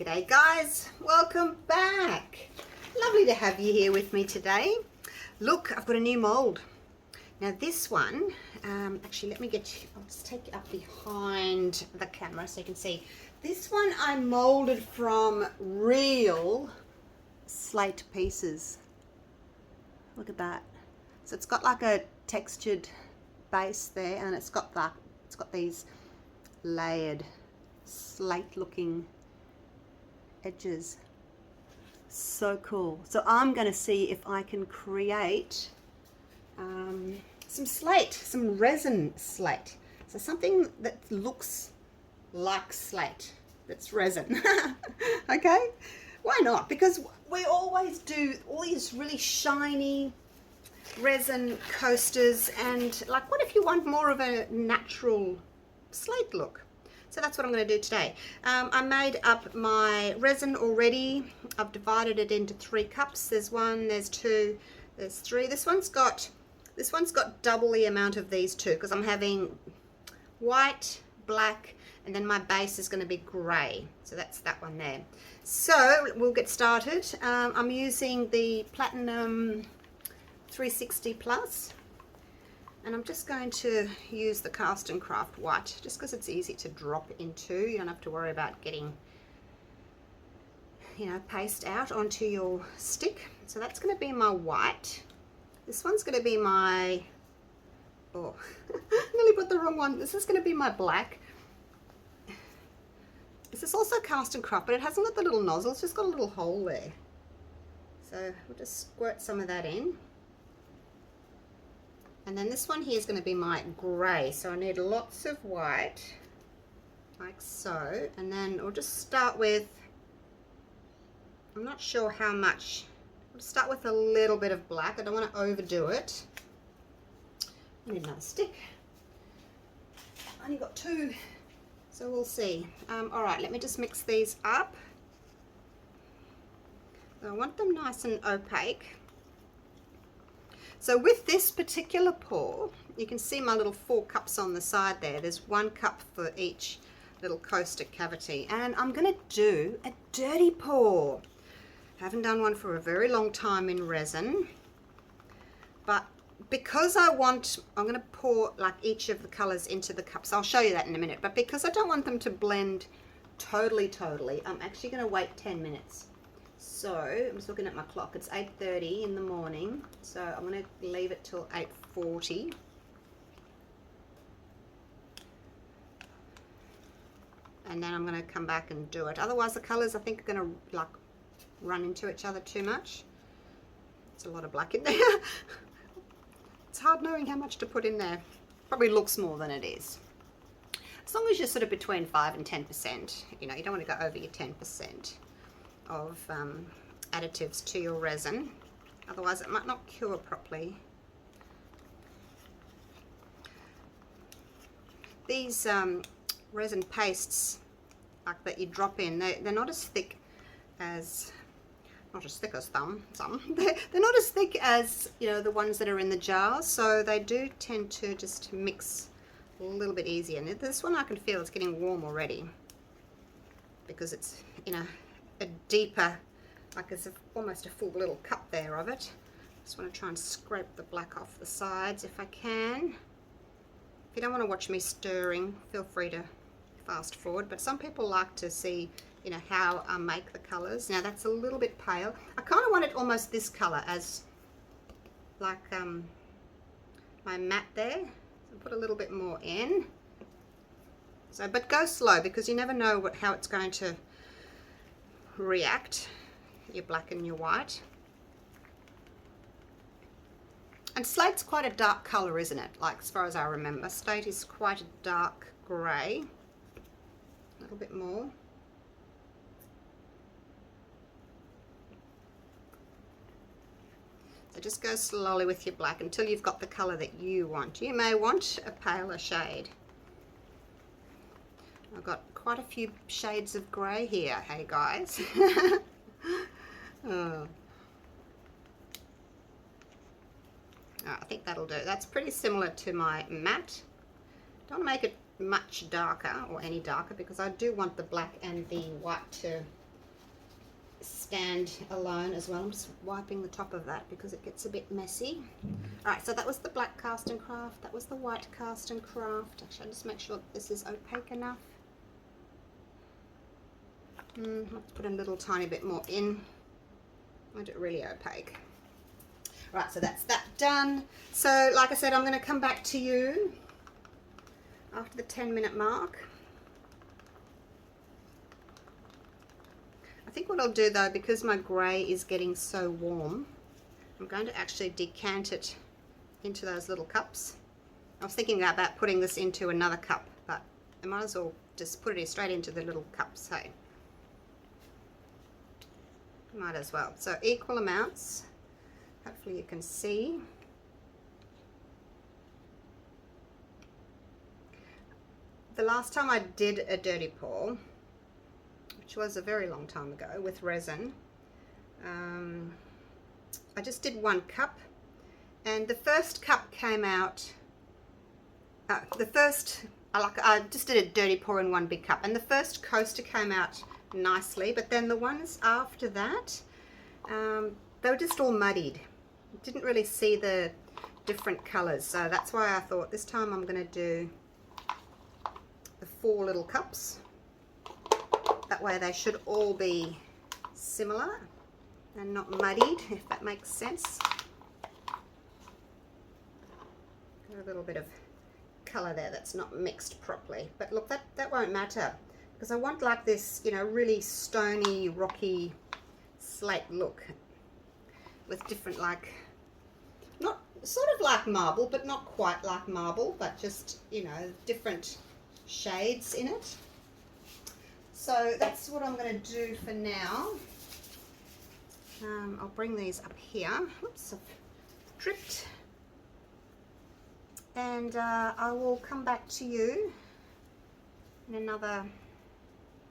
G'day guys, welcome back. Lovely to have you here with me today. Look, I've got a new mold. Now this one, actually let me get you, I'll just take you up behind the camera so you can see. This one I molded from real slate pieces. Look at that. So it's got like a textured base there, and it's got these layered slate looking edges. So cool. So I'm going to see if I can create some resin slate. So something that looks like slate that's resin. Okay, why not? Because we always do all these really shiny resin coasters, and like, what if you want more of a natural slate look? So that's what I'm going to do today. I made up my resin already. I've divided it into 3 cups. There's 1, there's 2, there's 3. This one's got double the amount of these 2 because I'm having white, black, and then my base is going to be grey. So that's that one there. So we'll get started. I'm using the Platinum 360 Plus. And I'm just going to use the Cast and Craft white just because it's easy to drop into. You don't have to worry about getting, paste out onto your stick. So that's going to be my white. This one's going to be my, oh, nearly put the wrong one. This is going to be my black. This is also Cast and Craft, but it hasn't got the little nozzle. It's just got a little hole there. So we'll just squirt some of that in. And then this one here is going to be my grey, so I need lots of white, like so. And then we'll just start with, I'm not sure how much, we'll start with a little bit of black. I don't want to overdo it. I need another stick. I only got 2, so we'll see. All right, let me just mix these up. So I want them nice and opaque. So with this particular pour, you can see my little 4 cups on the side there. There's 1 cup for each little coaster cavity. And I'm going to do a dirty pour. Haven't done one for a very long time in resin. But because I'm going to pour like each of the colours into the cups. I'll show you that in a minute. But because I don't want them to blend totally, I'm actually going to wait 10 minutes. So I'm just looking at my clock. It's 8:30 in the morning, so I'm going to leave it till 8:40. And then I'm going to come back and do it. Otherwise the colours I think are going to like run into each other too much. It's a lot of black in there. It's hard knowing how much to put in there. Probably looks more than it is. As long as you're sort of between 5 and 10%, you don't want to go over your 10% of additives to your resin, otherwise it might not cure properly. These resin pastes like that you drop in, they're not as thick as, not as thick as some. They're not as thick as the ones that are in the jars, so they do tend to just mix a little bit easier. And this one I can feel it's getting warm already because it's in a deeper, like it's almost a full little cup there of it. Just want to try and scrape the black off the sides if I can. If you don't want to watch me stirring, feel free to fast forward, but some people like to see how I make the colours. Now that's a little bit pale. I kind of want it almost this colour as like my matte there. So put a little bit more in. So, but go slow because you never know how it's going to react, your black and your white. And slate's quite a dark colour, isn't it? Like, as far as I remember, slate is quite a dark grey. A little bit more. So just go slowly with your black until you've got the colour that you want. You may want a paler shade. I've got quite a few shades of grey here, hey guys. Oh. I think that'll do. That's pretty similar to my matte. Don't want to make it much darker or any darker because I do want the black and the white to stand alone as well. I'm just wiping the top of that because it gets a bit messy. Alright, so that was the black cast and craft, that was the white cast and craft. Actually, I'll just make sure this is opaque enough. Let's put a little tiny bit more in. Make it really opaque. Right, so that's that done. So like I said, I'm going to come back to you after the 10-minute mark. I think what I'll do though, because my grey is getting so warm, I'm going to actually decant it into those little cups. I was thinking about putting this into another cup, but I might as well just put it straight into the little cups, hey? Might as well. So equal amounts. Hopefully you can see. The last time I did a dirty pour, which was a very long time ago with resin, I just did 1 cup, and the first cup came out, I just did a dirty pour in 1 big cup, and the first coaster came out nicely, but then the ones after that, they were just all muddied. Didn't really see the different colors, so that's why I thought this time I'm going to do the 4 little cups. That way they should all be similar and not muddied, if that makes sense. Got a little bit of color there that's not mixed properly, but look, that won't matter, because I want like this, you know, really stony, rocky slate look with different, like, not sort of like marble, but not quite like marble, but just, you know, different shades in it. So that's what I'm going to do for now. I'll bring these up here. Oops, I've dripped. And I will come back to you in another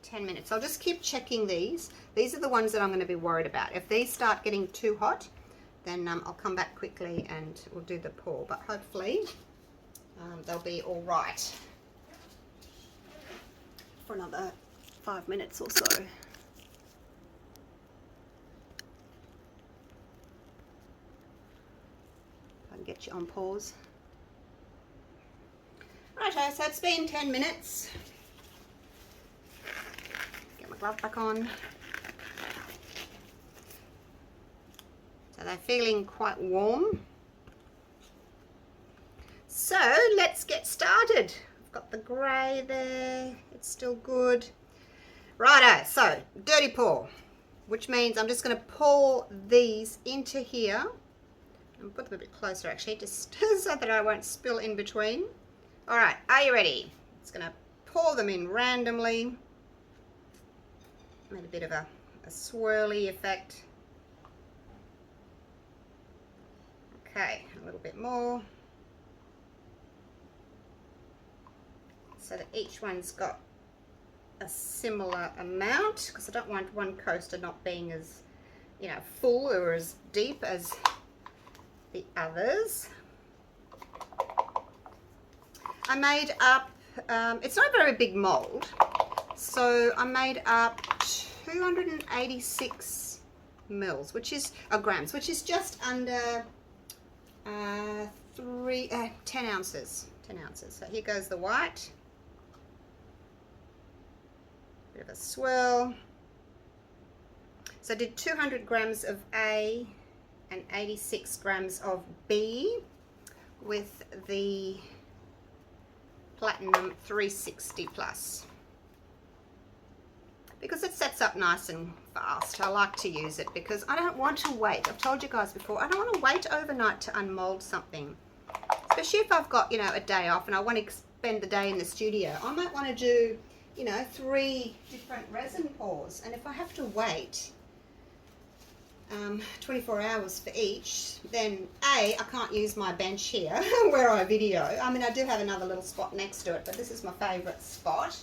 10 minutes. I'll just keep checking these. These are the ones that I'm going to be worried about. If these start getting too hot, then I'll come back quickly and we'll do the pour. But hopefully they'll be all right for another 5 minutes or so. I can get you on pause. Righto, so it's been 10 minutes. Get my glove back on. So they're feeling quite warm. So let's get started. I've got the grey there, it's still good. Righto, so dirty pour, which means I'm just going to pour these into here. I'll put them a bit closer actually, just so that I won't spill in between. Alright, are you ready? Just going to pour them in randomly. Made a bit of a swirly effect. Okay, a little bit more. So that each one's got a similar amount, because I don't want one coaster not being as, you know, full or as deep as the others. I made up, it's not a very big mold, so I made up 286 mils, which is grams, which is just under 10 ounces. 10 ounces. So here goes the white. Bit of a swirl. So I did 200 grams of A and 86 grams of B with the Platinum 360 Plus. Because it sets up nice and fast. I like to use it because I don't want to wait. I've told you guys before, I don't want to wait overnight to unmold something. Especially if I've got, you know, a day off and I want to spend the day in the studio. I might want to do, you know, 3 different resin pours, and if I have to wait 24 hours for each, then I can't use my bench here where I video. I mean, I do have another little spot next to it, but this is my favourite spot.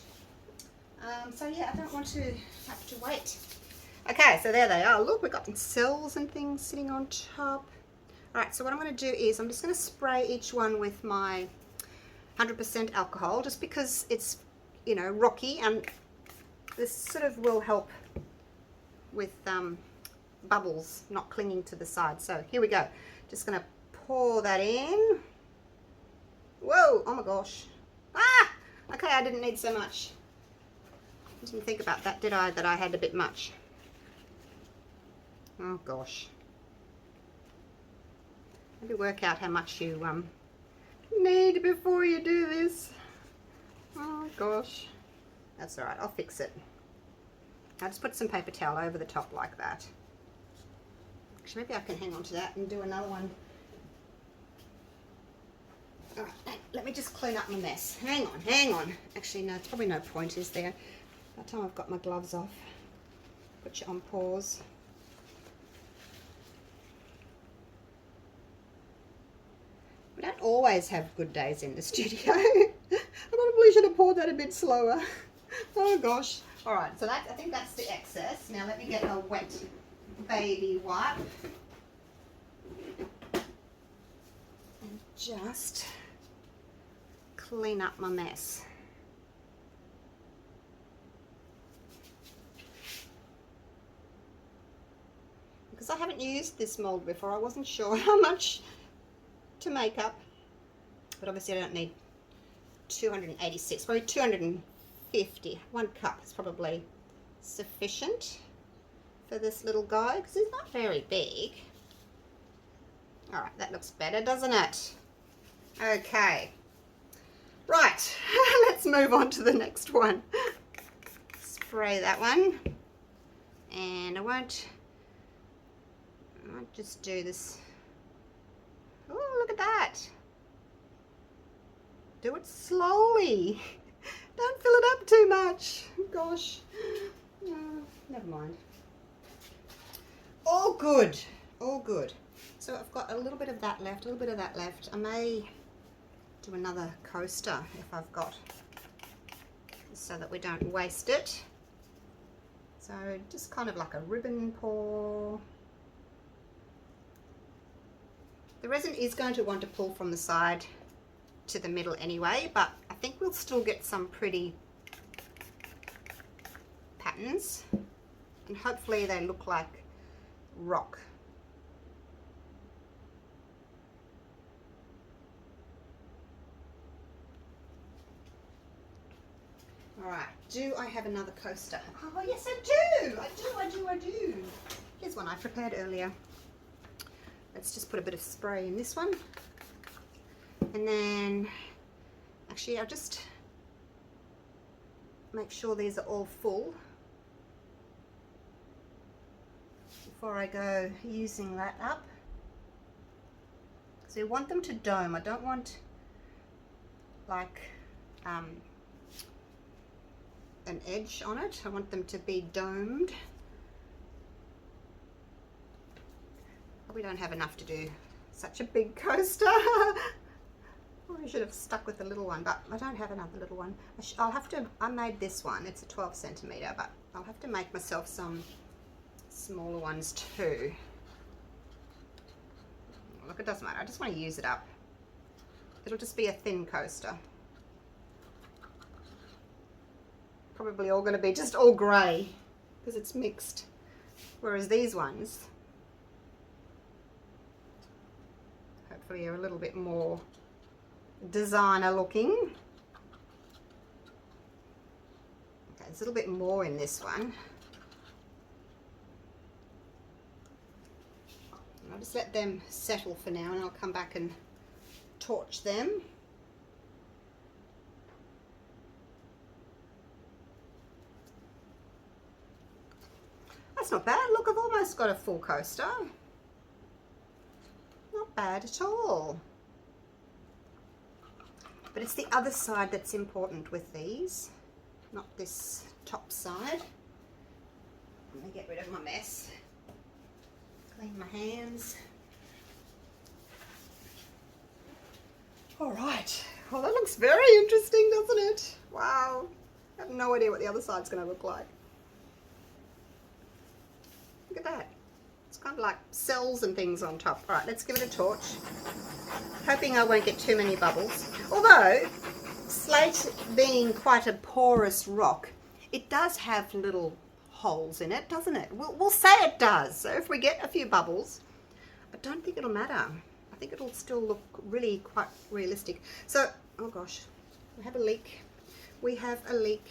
So yeah, I don't want to have to wait. Okay, so there they are. Look, we've got some cells and things sitting on top. Alright, so what I'm going to do is I'm just going to spray each one with my 100% alcohol, just because it's, you know, rocky, and this sort of will help with bubbles not clinging to the side. So here we go. Just going to pour that in. Whoa, oh my gosh. Ah, okay, I didn't need so much. I didn't think about that, did I? That I had a bit much. Oh gosh. Maybe work out how much you need before you do this. Oh gosh. That's all right, I'll fix it. I'll just put some paper towel over the top like that. Actually, maybe I can hang on to that and do another one. All right, let me just clean up my mess. Hang on, hang on. Actually, no, it's probably no point, is there? By the time I've got my gloves off. Put you on pause. We don't always have good days in the studio. I probably should have poured that a bit slower. Oh gosh. All right, so that, I think that's the excess. Now let me get a wet baby wipe. And just clean up my mess. Because I haven't used this mold before, I wasn't sure how much to make up, but obviously I don't need 286, probably 250. 1 cup is probably sufficient for this little guy because he's not very big. All right, that looks better, doesn't it? Okay, right, let's move on to the next one. Spray that one, and I won't just do this. Oh, look at that. Do it slowly. Don't fill it up too much. Gosh. Never mind. All good. All good. So I've got a little bit of that left, a little bit of that left. I may do another coaster if I've got, so that we don't waste it. So just kind of like a ribbon pour. The resin is going to want to pull from the side to the middle anyway, but I think we'll still get some pretty patterns, and hopefully they look like rock. All right, do I have another coaster? Oh yes, I do. I do. Here's one I prepared earlier. Let's just put a bit of spray in this one. And then, actually, I'll just make sure these are all full before I go using that up. So you want them to dome. I don't want like an edge on it. I want them to be domed. We don't have enough to do such a big coaster. I should have stuck with the little one, but I don't have another little one. I'll have to, I made this one, it's a 12 centimetre, but I'll have to make myself some smaller ones too. Look, it doesn't matter, I just want to use it up. It'll just be a thin coaster. Probably all going to be just all grey because it's mixed. Whereas these ones, hopefully are a little bit more designer looking. Okay, there's a little bit more in this one. I'll just let them settle for now and I'll come back and torch them. That's not bad. Look, I've almost got a full coaster. Not bad at all. But it's the other side that's important with these, not this top side. Let me get rid of my mess. Clean my hands. All right. Well, that looks very interesting, doesn't it? Wow. I have no idea what the other side's going to look like. Look at that. It's kind of like cells and things on top. All right, let's give it a torch. Hoping I won't get too many bubbles. Although, slate being quite a porous rock, it does have little holes in it, doesn't it? We'll say it does. So if we get a few bubbles, I don't think it'll matter. I think it'll still look really quite realistic. So, oh gosh, we have a leak. We have a leak.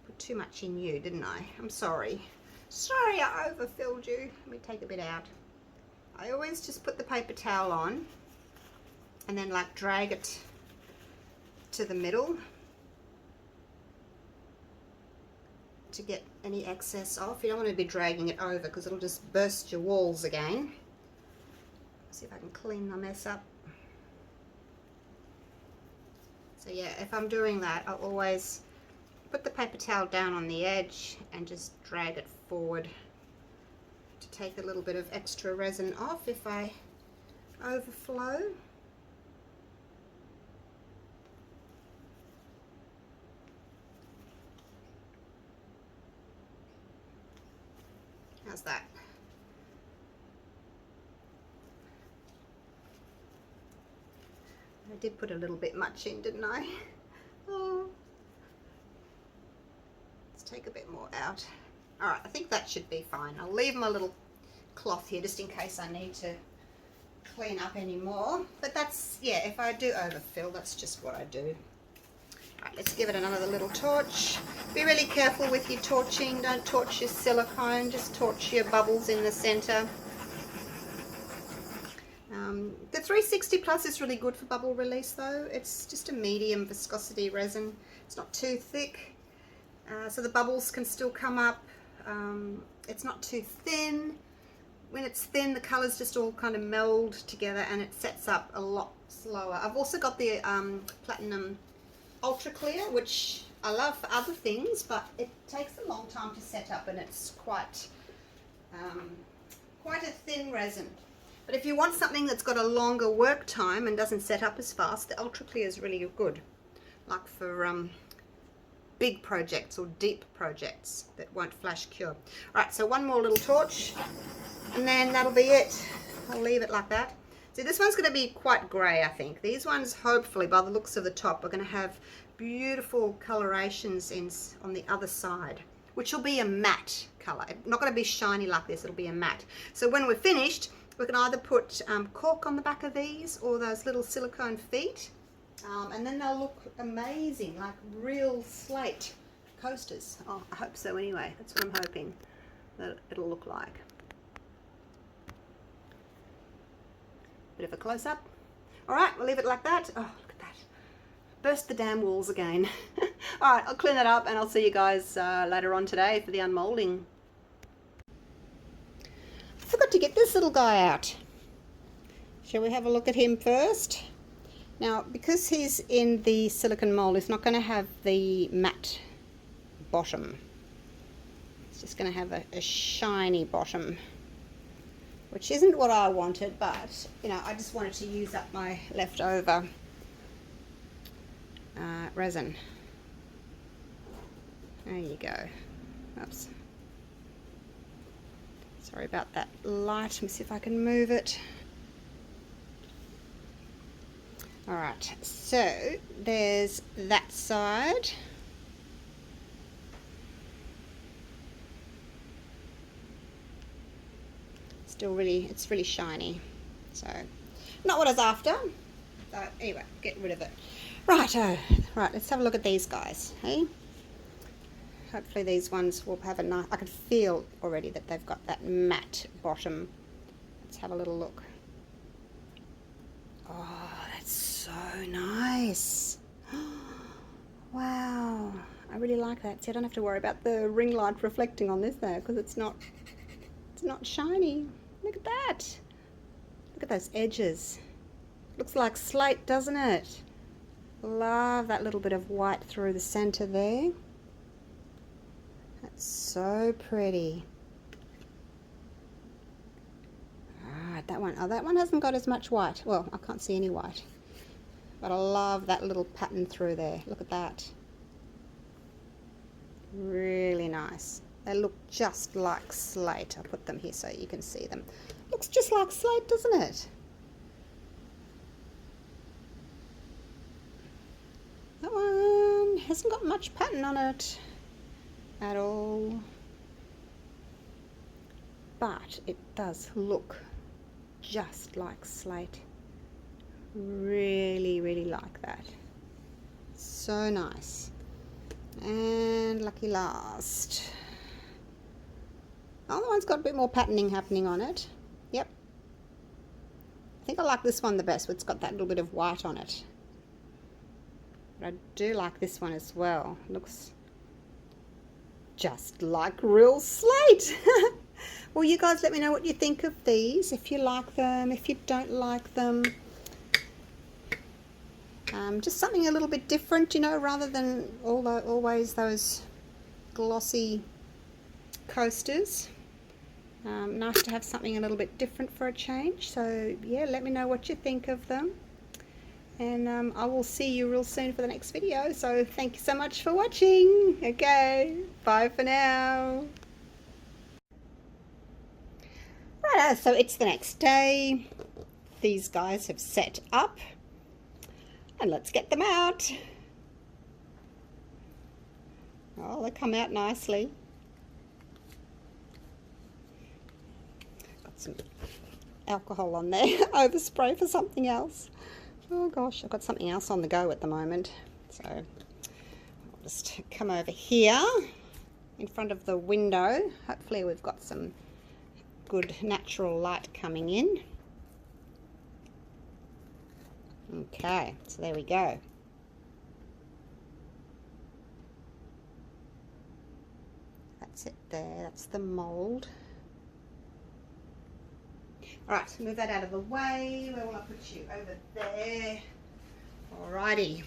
Put too much in you, didn't I? I'm sorry. Sorry I overfilled you. Let me take a bit out. I always just put the paper towel on and then like drag it to the middle to get any excess off. You don't want to be dragging it over because it'll just burst your walls again. See if I can clean my mess up. So yeah, if I'm doing that, I'll always put the paper towel down on the edge and just drag it forward to take a little bit of extra resin off if I overflow. How's that? I did put a little bit much in, didn't I? Oh. Let's take a bit more out. Alright, I think that should be fine. I'll leave my little cloth here just in case I need to clean up any more. But that's, yeah, if I do overfill, that's just what I do. Alright, let's give it another little torch. Be really careful with your torching. Don't torch your silicone, just torch your bubbles in the center. The 360 Plus is really good for bubble release though. It's just a medium viscosity resin. It's not too thick, so the bubbles can still come up. It's not too thin. When it's thin, the colors just all kind of meld together and it sets up a lot slower. I've also got the Platinum Ultra Clear, which I love for other things, but it takes a long time to set up and it's quite a thin resin. But if you want something that's got a longer work time and doesn't set up as fast, the Ultra Clear is really good, like for big projects or deep projects that won't flash cure. Alright, so one more little torch and then that'll be it. I'll leave it like that. See, this one's going to be quite grey, I think. These ones, hopefully, by the looks of the top, are going to have beautiful colorations on the other side, which will be a matte colour. Not going to be shiny like this, it'll be a matte. So when we're finished, we can either put cork on the back of these or those little silicone feet, and then they'll look amazing, like real slate coasters. Oh, I hope so anyway. That's what I'm hoping that it'll look like. Bit of a close-up. All right, we'll leave it like that. Oh, look at that. Burst the damn walls again. All right, I'll clean that up and I'll see you guys later on today for the unmolding. I forgot to get this little guy out. Shall we have a look at him first? Now, because he's in the silicone mold, he's not going to have the matte bottom. It's just going to have a shiny bottom, which isn't what I wanted, but, you know, I just wanted to use up my leftover resin. There you go. Oops. Sorry about that light. Let me see if I can move it. Alright, so there's that side. It's really shiny. So, not what I was after. But anyway, get rid of it. Righto. Right, let's have a look at these guys. Hey? Hopefully these ones will have a nice... I can feel already that they've got that matte bottom. Let's have a little look. Oh, that's so nice. Wow. I really like that. See, I don't have to worry about the ring light reflecting on this there because it's not shiny. Look at that. Look at those edges. Looks like slate, doesn't it? Love that little bit of white through the center there. That's so pretty. Alright, that one. Oh, that one hasn't got as much white. Well, I can't see any white. But I love that little pattern through there. Look at that. Really nice. They look just like slate. I'll put them here so you can see them. Looks just like slate, doesn't it? That one hasn't got much pattern on it. at all, but it does look just like slate. Really, really like that. So nice. And lucky last. The other one's got a bit more patterning happening on it. Yep. I think I like this one the best. It's got that little bit of white on it. But I do like this one as well. It looks just like real slate. Well, you guys let me know what you think of these. If you like them, if you don't like them. Just something a little bit different, you know, rather than always those glossy coasters. Nice to have something a little bit different for a change. So yeah, let me know what you think of them. And I will see you real soon for the next video. So thank you so much for watching. Okay, bye for now. Right, so it's the next day. These guys have set up. And let's get them out. Oh, they come out nicely. Got some alcohol on there. Overspray for something else. Oh gosh, I've got something else on the go at the moment. So I'll just come over here in front of the window. Hopefully we've got some good natural light coming in. Okay, so there we go. That's it there, that's the mould. Alright, move that out of the way. Where will I put you? Over there. Alrighty,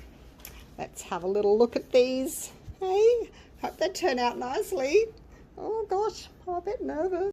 let's have a little look at these. Hey, hope they turn out nicely. Oh gosh, I'm a bit nervous.